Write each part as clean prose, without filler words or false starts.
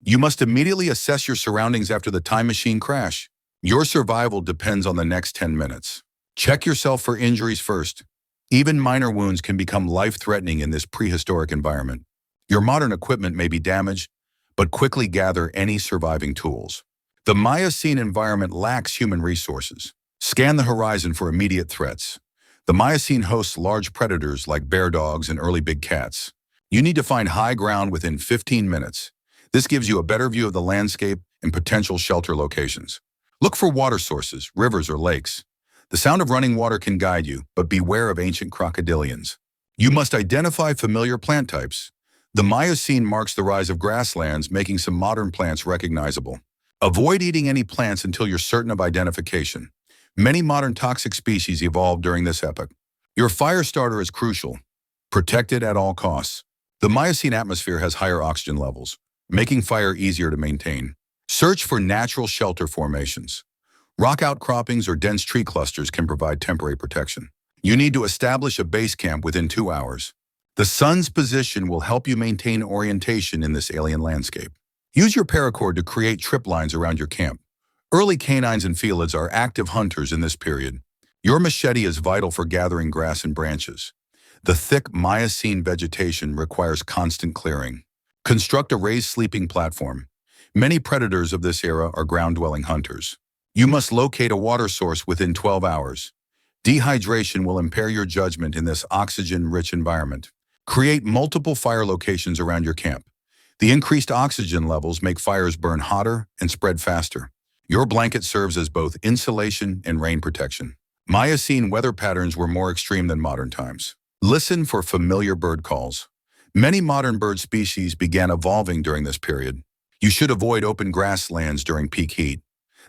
You must immediately assess your surroundings after the time machine crash. Your survival depends on the next 10 minutes. Check yourself for injuries first. Even minor wounds can become life-threatening in this prehistoric environment. Your modern equipment may be damaged, but quickly gather any surviving tools. The Miocene environment lacks human resources. Scan the horizon for immediate threats. The Miocene hosts large predators like bear dogs and early big cats. You need to find high ground within 15 minutes. This gives you a better view of the landscape and potential shelter locations. Look for water sources, rivers, or lakes. The sound of running water can guide you, but beware of ancient crocodilians. You must identify familiar plant types. The Miocene marks the rise of grasslands, making some modern plants recognizable. Avoid eating any plants until you're certain of identification. Many modern toxic species evolved during this epoch. Your fire starter is crucial. Protect it at all costs. The Miocene atmosphere has higher oxygen levels, making fire easier to maintain. Search for natural shelter formations. Rock outcroppings or dense tree clusters can provide temporary protection. You need to establish a base camp within 2 hours. The sun's position will help you maintain orientation in this alien landscape. Use your paracord to create trip lines around your camp. Early canines and felids are active hunters in this period. Your machete is vital for gathering grass and branches. The thick Miocene vegetation requires constant clearing. Construct a raised sleeping platform. Many predators of this era are ground-dwelling hunters. You must locate a water source within 12 hours. Dehydration will impair your judgment in this oxygen-rich environment. Create multiple fire locations around your camp. The increased oxygen levels make fires burn hotter and spread faster. Your blanket serves as both insulation and rain protection. Miocene weather patterns were more extreme than modern times. Listen for familiar bird calls. Many modern bird species began evolving during this period. You should avoid open grasslands during peak heat.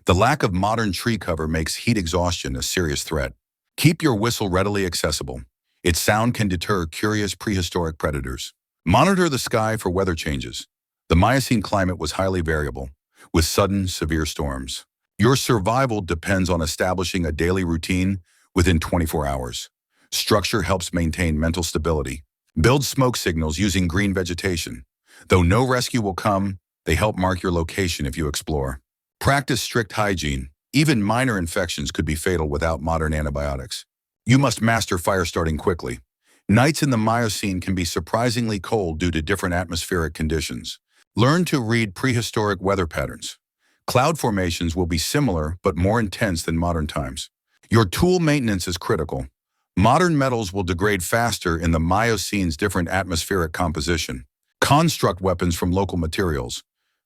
The lack of modern tree cover makes heat exhaustion a serious threat. Keep your whistle readily accessible. Its sound can deter curious prehistoric predators. Monitor the sky for weather changes. The Miocene climate was highly variable, with sudden, severe storms. Your survival depends on establishing a daily routine within 24 hours. Structure helps maintain mental stability. Build smoke signals using green vegetation. Though no rescue will come, they help mark your location if you explore. Practice strict hygiene. Even minor infections could be fatal without modern antibiotics. You must master fire starting quickly. Nights in the Miocene can be surprisingly cold due to different atmospheric conditions. Learn to read prehistoric weather patterns. Cloud formations will be similar but more intense than modern times. Your tool maintenance is critical. Modern metals will degrade faster in the Miocene's different atmospheric composition. Construct weapons from local materials.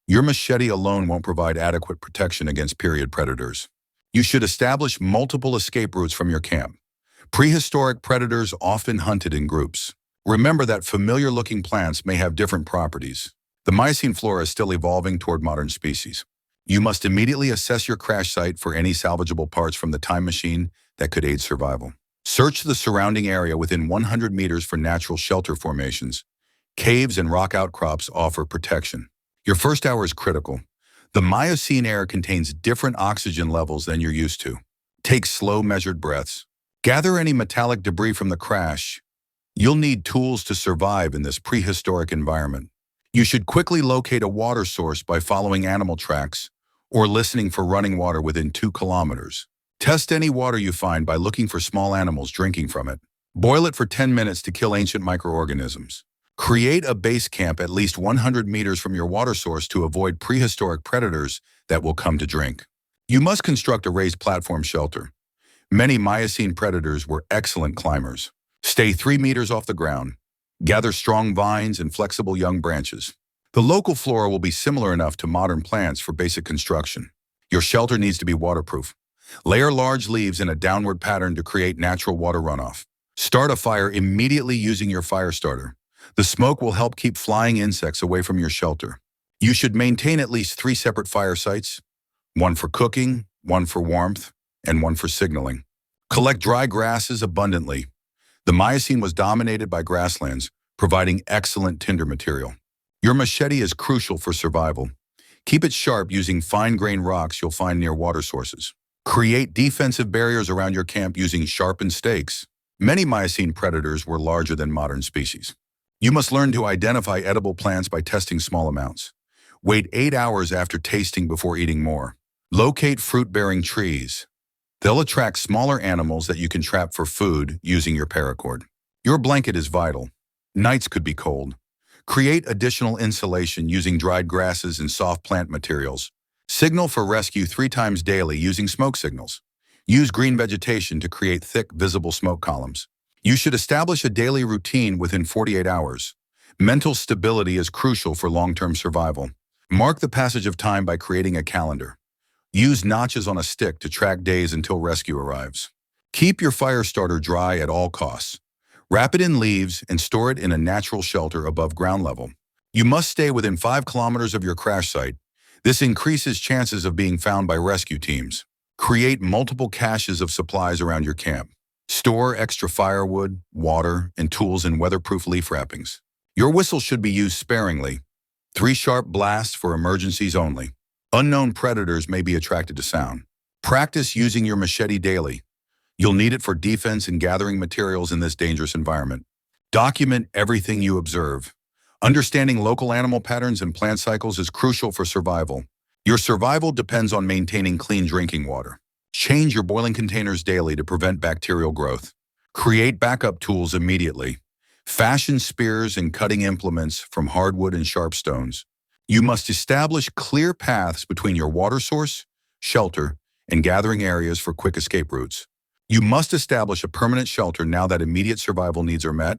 Your machete alone won't provide adequate protection against period predators. You should establish multiple escape routes from your camp. Prehistoric predators often hunted in groups. Remember that familiar-looking plants may have different properties. The Miocene flora is still evolving toward modern species. You must immediately assess your crash site for any salvageable parts from the time machine that could aid survival. Search the surrounding area within 100 meters for natural shelter formations. Caves and rock outcrops offer protection. Your first hour is critical. The Miocene air contains different oxygen levels than you're used to. Take slow, measured breaths. Gather any metallic debris from the crash. You'll need tools to survive in this prehistoric environment. You should quickly locate a water source by following animal tracks or listening for running water within 2 kilometers. Test any water you find by looking for small animals drinking from it. Boil it for 10 minutes to kill ancient microorganisms. Create a base camp at least 100 meters from your water source to avoid prehistoric predators that will come to drink. You must construct a raised platform shelter. Many Miocene predators were excellent climbers. Stay 3 meters off the ground. Gather strong vines and flexible young branches. The local flora will be similar enough to modern plants for basic construction. Your shelter needs to be waterproof. Layer large leaves in a downward pattern to create natural water runoff. Start a fire immediately using your fire starter. The smoke will help keep flying insects away from your shelter. You should maintain at least 3 separate fire sites, one for cooking, one for warmth, and one for signaling. Collect dry grasses abundantly. The Miocene was dominated by grasslands, providing excellent tinder material. Your machete is crucial for survival. Keep it sharp using fine-grained rocks you'll find near water sources. Create defensive barriers around your camp using sharpened stakes. Many Miocene predators were larger than modern species. You must learn to identify edible plants by testing small amounts. Wait 8 hours after tasting before eating more. Locate fruit-bearing trees. They'll attract smaller animals that you can trap for food using your paracord. Your blanket is vital. Nights could be cold. Create additional insulation using dried grasses and soft plant materials. Signal for rescue 3 times daily using smoke signals. Use green vegetation to create thick, visible smoke columns. You should establish a daily routine within 48 hours. Mental stability is crucial for long-term survival. Mark the passage of time by creating a calendar. Use notches on a stick to track days until rescue arrives. Keep your fire starter dry at all costs. Wrap it in leaves and store it in a natural shelter above ground level. You must stay within 5 kilometers of your crash site. This increases chances of being found by rescue teams. Create multiple caches of supplies around your camp. Store extra firewood, water, and tools in weatherproof leaf wrappings. Your whistle should be used sparingly. 3 sharp blasts for emergencies only. Unknown predators may be attracted to sound. Practice using your machete daily. You'll need it for defense and gathering materials in this dangerous environment. Document everything you observe. Understanding local animal patterns and plant cycles is crucial for survival. Your survival depends on maintaining clean drinking water. Change your boiling containers daily to prevent bacterial growth. Create backup tools immediately. Fashion spears and cutting implements from hardwood and sharp stones. You must establish clear paths between your water source, shelter, and gathering areas for quick escape routes. You must establish a permanent shelter now that immediate survival needs are met.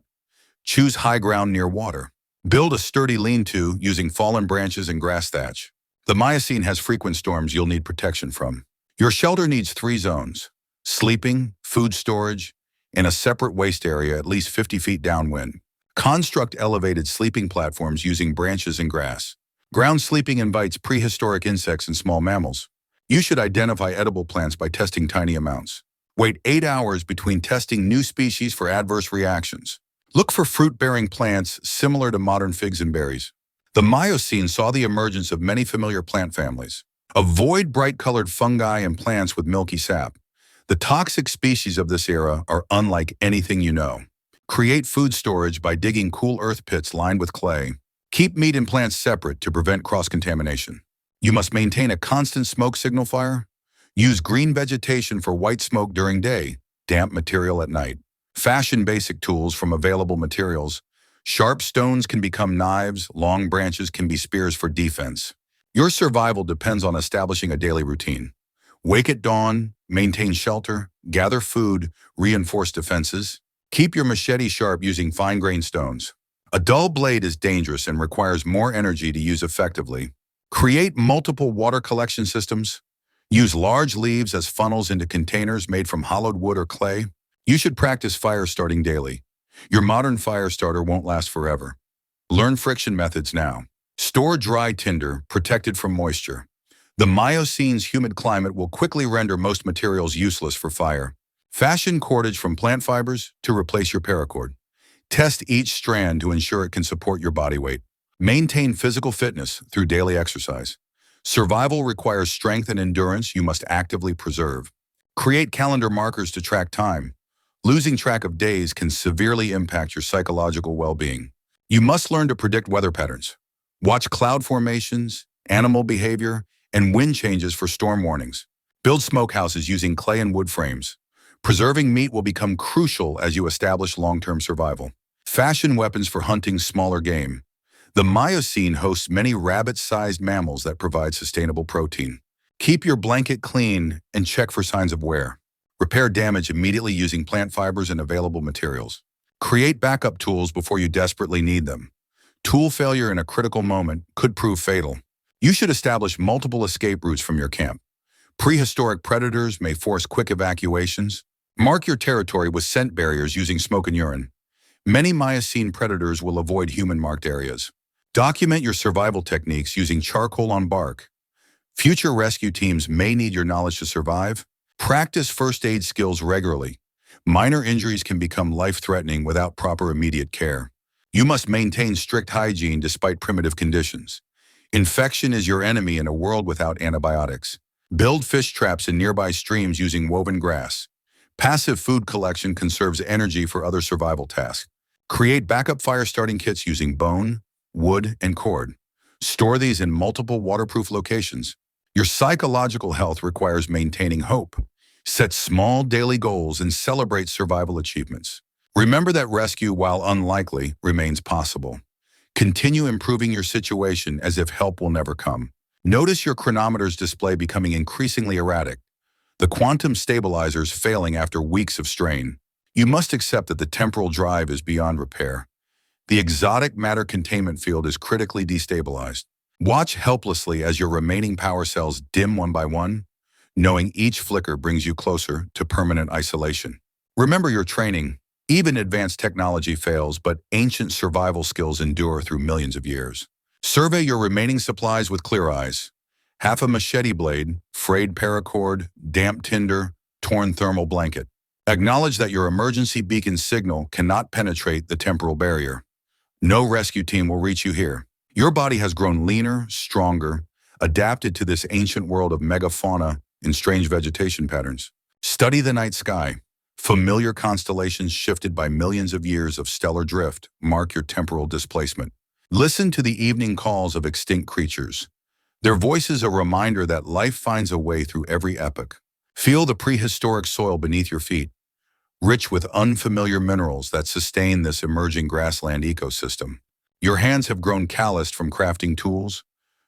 Choose high ground near water. Build a sturdy lean-to using fallen branches and grass thatch. The Miocene has frequent storms you'll need protection from. Your shelter needs 3 zones: sleeping, food storage, and a separate waste area at least 50 feet downwind. Construct elevated sleeping platforms using branches and grass. Ground sleeping invites prehistoric insects and small mammals. You should identify edible plants by testing tiny amounts. Wait 8 hours between testing new species for adverse reactions. Look for fruit-bearing plants similar to modern figs and berries. The Miocene saw the emergence of many familiar plant families. Avoid bright-colored fungi and plants with milky sap. The toxic species of this era are unlike anything you know. Create food storage by digging cool earth pits lined with clay. Keep meat and plants separate to prevent cross-contamination. You must maintain a constant smoke signal fire. Use green vegetation for white smoke during day, damp material at night. Fashion basic tools from available materials. Sharp stones can become knives, long branches can be spears for defense. Your survival depends on establishing a daily routine. Wake at dawn, maintain shelter, gather food, reinforce defenses. Keep your machete sharp using fine-grained stones. A dull blade is dangerous and requires more energy to use effectively. Create multiple water collection systems. Use large leaves as funnels into containers made from hollowed wood or clay. You should practice fire starting daily. Your modern fire starter won't last forever. Learn friction methods now. Store dry tinder, protected from moisture. The Miocene's humid climate will quickly render most materials useless for fire. Fashion cordage from plant fibers to replace your paracord. Test each strand to ensure it can support your body weight. Maintain physical fitness through daily exercise. Survival requires strength and endurance you must actively preserve. Create calendar markers to track time. Losing track of days can severely impact your psychological well-being. You must learn to predict weather patterns. Watch cloud formations, animal behavior, and wind changes for storm warnings. Build smokehouses using clay and wood frames. Preserving meat will become crucial as you establish long-term survival. Fashion weapons for hunting smaller game. The Miocene hosts many rabbit-sized mammals that provide sustainable protein. Keep your blanket clean and check for signs of wear. Repair damage immediately using plant fibers and available materials. Create backup tools before you desperately need them. Tool failure in a critical moment could prove fatal. You should establish multiple escape routes from your camp. Prehistoric predators may force quick evacuations. Mark your territory with scent barriers using smoke and urine. Many Miocene predators will avoid human-marked areas. Document your survival techniques using charcoal on bark. Future rescue teams may need your knowledge to survive. Practice first aid skills regularly. Minor injuries can become life-threatening without proper immediate care. You must maintain strict hygiene despite primitive conditions. Infection is your enemy in a world without antibiotics. Build fish traps in nearby streams using woven grass. Passive food collection conserves energy for other survival tasks. Create backup fire starting kits using bone, wood, and cord. Store these in multiple waterproof locations. Your psychological health requires maintaining hope. Set small daily goals and celebrate survival achievements. Remember that rescue, while unlikely, remains possible. Continue improving your situation as if help will never come. Notice your chronometer's display becoming increasingly erratic, the quantum stabilizers failing after weeks of strain. You must accept that the temporal drive is beyond repair. The exotic matter containment field is critically destabilized. Watch helplessly as your remaining power cells dim one by one, knowing each flicker brings you closer to permanent isolation. Remember your training. Even advanced technology fails, but ancient survival skills endure through millions of years. Survey your remaining supplies with clear eyes. Half a machete blade, frayed paracord, damp tinder, torn thermal blanket. Acknowledge that your emergency beacon signal cannot penetrate the temporal barrier. No rescue team will reach you here. Your body has grown leaner, stronger, adapted to this ancient world of megafauna and strange vegetation patterns. Study the night sky. Familiar constellations shifted by millions of years of stellar drift mark your temporal displacement. Listen to the evening calls of extinct creatures. Their voices a reminder that life finds a way through every epoch. Feel the prehistoric soil beneath your feet, rich with unfamiliar minerals that sustain this emerging grassland ecosystem. Your hands have grown calloused from crafting tools,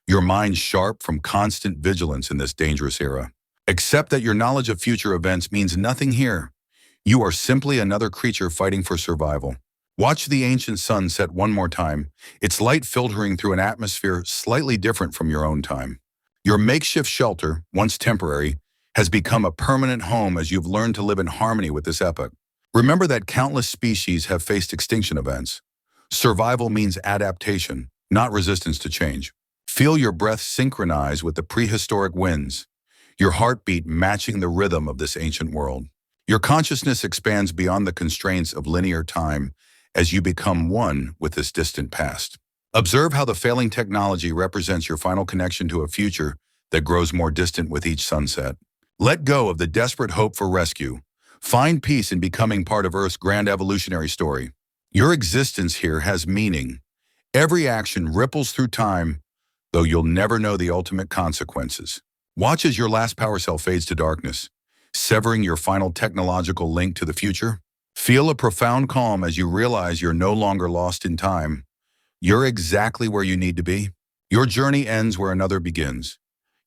your mind sharp from constant vigilance in this dangerous era. Accept that your knowledge of future events means nothing here. You are simply another creature fighting for survival. Watch the ancient sun set one more time, its light filtering through an atmosphere slightly different from your own time. Your makeshift shelter, once temporary, has become a permanent home as you've learned to live in harmony with this epoch. Remember that countless species have faced extinction events. Survival means adaptation, not resistance to change. Feel your breath synchronize with the prehistoric winds, your heartbeat matching the rhythm of this ancient world. Your consciousness expands beyond the constraints of linear time as you become one with this distant past. Observe how the failing technology represents your final connection to a future that grows more distant with each sunset. Let go of the desperate hope for rescue. Find peace in becoming part of Earth's grand evolutionary story. Your existence here has meaning. Every action ripples through time, though you'll never know the ultimate consequences. Watch as your last power cell fades to darkness, severing your final technological link to the future. Feel a profound calm as you realize you're no longer lost in time. You're exactly where you need to be. Your journey ends where another begins.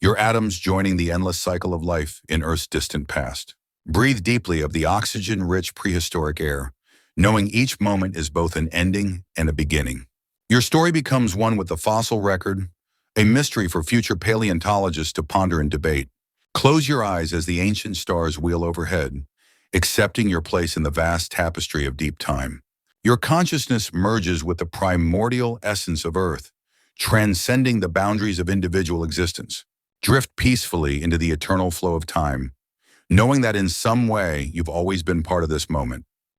Your atoms joining the endless cycle of life in Earth's distant past. Breathe deeply of the oxygen-rich prehistoric air, knowing each moment is both an ending and a beginning. Your story becomes one with the fossil record, a mystery for future paleontologists to ponder and debate. Close your eyes as the ancient stars wheel overhead, accepting your place in the vast tapestry of deep time. Your consciousness merges with the primordial essence of Earth, transcending the boundaries of individual existence. Drift peacefully into the eternal flow of time, knowing that in some way you've always been part of this moment.